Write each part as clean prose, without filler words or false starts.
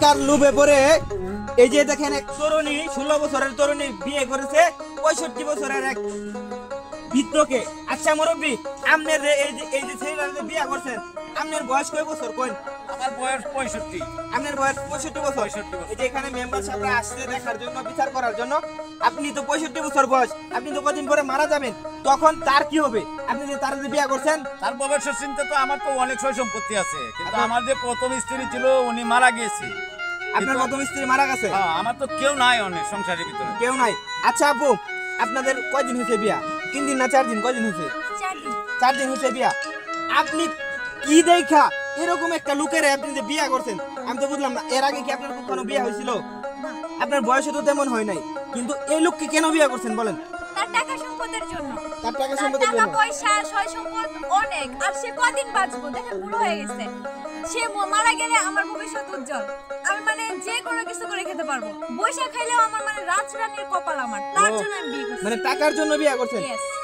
টাকার লোভে পড়ে এই যে দেখেন এক তরুণী 16 বছরের তরুণী বিয়ে করেছে 65 বছরের এক বৃদ্ধকে। আচ্ছা মুরব্বী, আপনার এই যে ছেলেরা বিয়ে করছেন, আপনার বয়স কয় বছর? কোন? আমার বয়স 65। আপনার বয়স 65 বছর। এই যে এখানে মেম্বার সাহেবরা আসছে দেখার জন্য, বিচার করার জন্য। আপনি তো 65 বছর বয়স, আপনি তো কদিন পরে মারা যাবেন, তখন তার কি হবে? আপনি যে তার বিয়ে করছেন, তার ভবিষ্যৎ চিন্তা তো আমার তো অনেক সয় সম্পত্তি আছে, কিন্তু আমার যে প্রথম স্ত্রী ছিল উনি মারা গিয়েছে। আপনার প্রথম স্ত্রী মারা গেছে? হ্যাঁ, আমার তো কেউ নাই, অনেক সংসারের ভিতরে কেউ নাই। আচ্ছা আপু, আপনাদের কয়দিন হয়েছে বিয়া? 3 দিন না 4 দিন? কয়দিন হয়েছে? 4 দিন হয়েছে বিয়া। আপনি কি দেখা এরকম একটা লোকের আপনি যে বিয়া করছেন? আমি তো বুঝলাম না, এর আগে কি আপনার কখনো বিয়া হয়েছিল? আপনার বয়স তো তেমন হয় নাই, কিন্তু এই লোককে কেন বিয়া করছেন বলেন? তার টাকা সম্পদের জন্য। তার টাকা সম্পদের জন্য? টাকা পয়সা সয় সম্পদ অনেক, আর সে কদিন বাঁচবো? দেখেন বুড়ো হয়ে গেছে। সে মারা গেলে আমার ভবিষ্যৎ উজ্জ্বল, আমি মানে যে কোনো কিছু করে খেতে পারবো। বৈশা খাইলেও আমার মানে রাজরানীর কপাল আমার, তার জন্য আমি বিয়ে করছি। মানে টাকার জন্য বিয়া করছেন?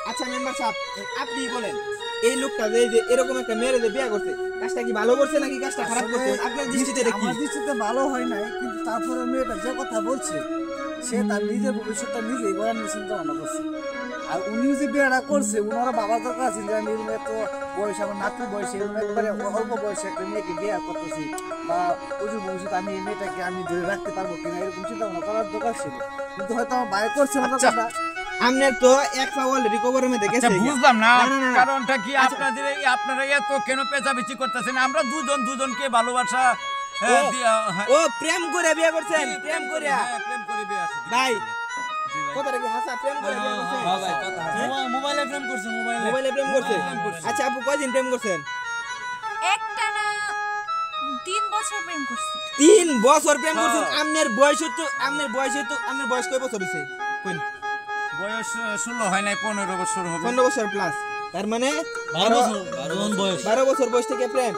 আচ্ছা মেম্বার সাহেব, আপনি বলেন এই লোকটা যে এরকম একটা মেয়ের যে বিয়া করছে, কাজটা কি ভালো করছে নাকি কাজটা খারাপ করছে আপনার দৃষ্টিতে? আমার দৃষ্টিতে ভালো হয় নাই, কিন্তু তারপরে মেয়েটা যে কথা বলছে, সে তার নিজের ভবিষ্যৎটা নিজেই গড়ার চিন্তা ভাবনা করছে। আর উনি যে বিয়েটা করছে, উনারা বাবার দরকার আছে যে আমি এত বয়স, আমার নাতির বয়সে একবারে অল্প বয়সে একটা মেয়েকে বিয়ে করতেছি, বা প্রচুর ভবিষ্যতে আমি এই মেয়েটাকে আমি ধরে রাখতে পারবো কিনা, এরকম চিন্তা ভাবনা করার দরকার ছিল। কিন্তু হয়তো আমার বাইরে করছে না। আমনের তো এক পা অলরেডি কবরের মধ্যে গেছে। বুঝলাম না কারণটা কি, আপনারা এত কেন পেঁচাবেচি করতেছেন? আমরা দুজনকে ভালোবাসা ও প্রেম করে বিয়ে করছেন? প্রেম করে বিয়ে আছে ভাই, কথাটা কি হাসা? প্রেম করে বিয়ে করছেন? হ্যাঁ ভাই, কথা মোবাইলে প্রেম করছে। মোবাইলে প্রেম করছে? আচ্ছা আপু, কয়দিন প্রেম করছেন? একটানা 3 বছর প্রেম করছি। 3 বছর প্রেম করছেন? আপনার বয়স কয় বছর হইছে? কোন? বয়স 16 হয় নাই, 15 বছর হবে। 15 বছর প্লাস, তার মানে 12 বছর বয়স থেকে প্রেম।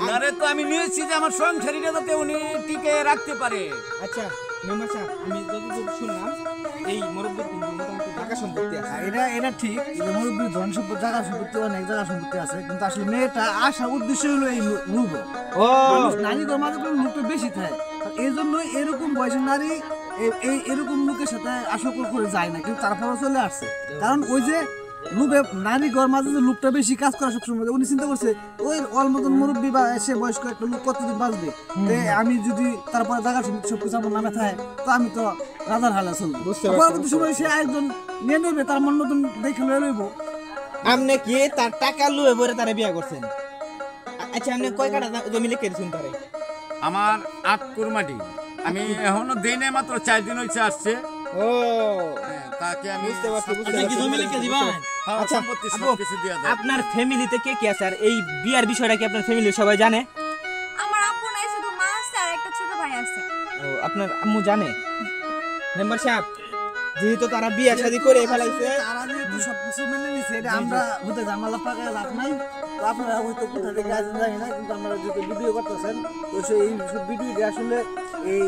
উনারে তো আমি নিয়েছি যে আমার সংসারীরা যাতে উনি টিকে রাখতে পারে। আচ্ছা মেম্বার সাহেব, আমি যতদূর শুনলাম এই মুরব্বির কিন্তু মোটামুটি টাকা সম্পত্তি আছে। এটা ঠিক, মুরব্বীর ধন সম্পদ, জায়গা সম্পত্তি, অনেক জায়গা সম্পত্তি আছে, কিন্তু আসলে মেয়েটা আসা উদ্দেশ্য হলো এই লুব। নারী মাঝে কোনো লোকটা বেশি থাকে, এই জন্য এরকম বয়সের নারী এরকম লোকের সাথে আসক্ত করে যায় না, কিন্তু তারপরে চলে আসছে। কারণ ওই যে লোভে নারী ঘর মাঝে যে লোকটা বেশি কাজ করা সবসময়, উনি চিন্তা করছে ওই অল মতন মুরব্বী বা এসে বয়স্ক একটা লোক কতদিন বাঁচবে, আমি যদি তারপরে জায়গা সবকিছু আমার নামে থাকে, তো আমি তো রাজার হালে চলবো। পরবর্তী সময় সে একজন নিয়ে নেবে, তার মন মতন দেখে লয়ে লইব। আপনি কি তার টাকা লুয়ে পরে তারা বিয়ে করছেন? আচ্ছা আপনি কয় কাটা জমি লিখে দিয়েছেন তারে? আমার 8 কুরমাটি, আমি এখনো দেই নাই, মাত্র 4 দিন হইছে আসছে। ও তাকে আমি বুঝতে পারছি। কি জমি লিখে দিবেন? আচ্ছা সম্পত্তি সবকিছু দিয়া দাও। আপনার ফ্যামিলিতে কে কে আছে? আর এই বিয়ার বিষয়টা কি আপনার ফ্যামিলির সবাই জানে? আমার আব্বু নাই, শুধু মা আছে আর একটা ছোট ভাই আছে। ও আপনার আম্মু জানে? মেম্বার সাহেব, যেহেতু তারা বিয়ে শাদী করে ফেলাইছে, তারা যেহেতু সবকিছু মেনে নিছে, এটা আমরা হতে ঝামেলা পাকায় লাভ নাই। তো আপনারা হয়তো কোথা থেকে আসেন জানি না, কিন্তু আপনারা যেহেতু ভিডিও করতেছেন, তো সেই ভিডিওটি আসলে এই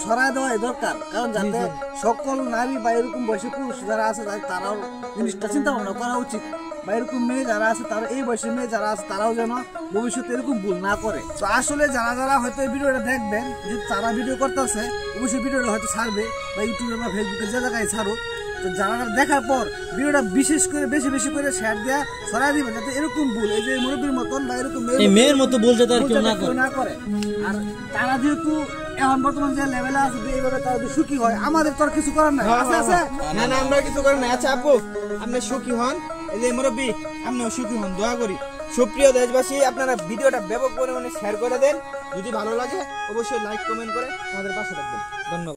সরাই দেওয়াই দরকার। কারণ যাতে সকল নারী বা এরকম বয়সী পুরুষ যারা আছে তারাও জিনিসটা চিন্তা ভাবনা করা উচিত, বা এরকম মেয়ে যারা আছে, তারা এই বয়সের মেয়ে যারা আছে, তারাও যেন ভবিষ্যতে এরকম ভুল না করে। তো আসলে যারা হয়তো এই ভিডিওটা দেখবেন, যে তারা ভিডিও করতেছে, অবশ্যই ভিডিওটা হয়তো ছাড়বে, বা ইউটিউবে বা ফেসবুকে যে জায়গায় ছাড়ুক। তো যারা দেখার পর ভিডিওটা বিশেষ করে বেশি করে শেয়ার দেওয়া ছড়াই দিবেন, যাতে এরকম ভুল এই যে মুরব্বীর মতন বা এরকম মেয়ের মতো ভুল যাতে কেউ না করে। আর তারা যেহেতু এখন বর্তমান যে লেভেলে আছে, এইভাবে তারা যদি সুখী হয়, আমাদের তো আর কিছু করার নাই। আছে না আমরা কিছু করার নাই। আচ্ছা আপু, আপনি সুখী হন, এই যে মুরব্বী আপনিও সুখী হন, দোয়া করি। সুপ্রিয় দেশবাসী, আপনারা ভিডিওটা ব্যাপক পরিমাণে শেয়ার করে দেন। যদি ভালো লাগে অবশ্যই লাইক কমেন্ট করে আমাদের পাশে রাখবেন। ধন্যবাদ।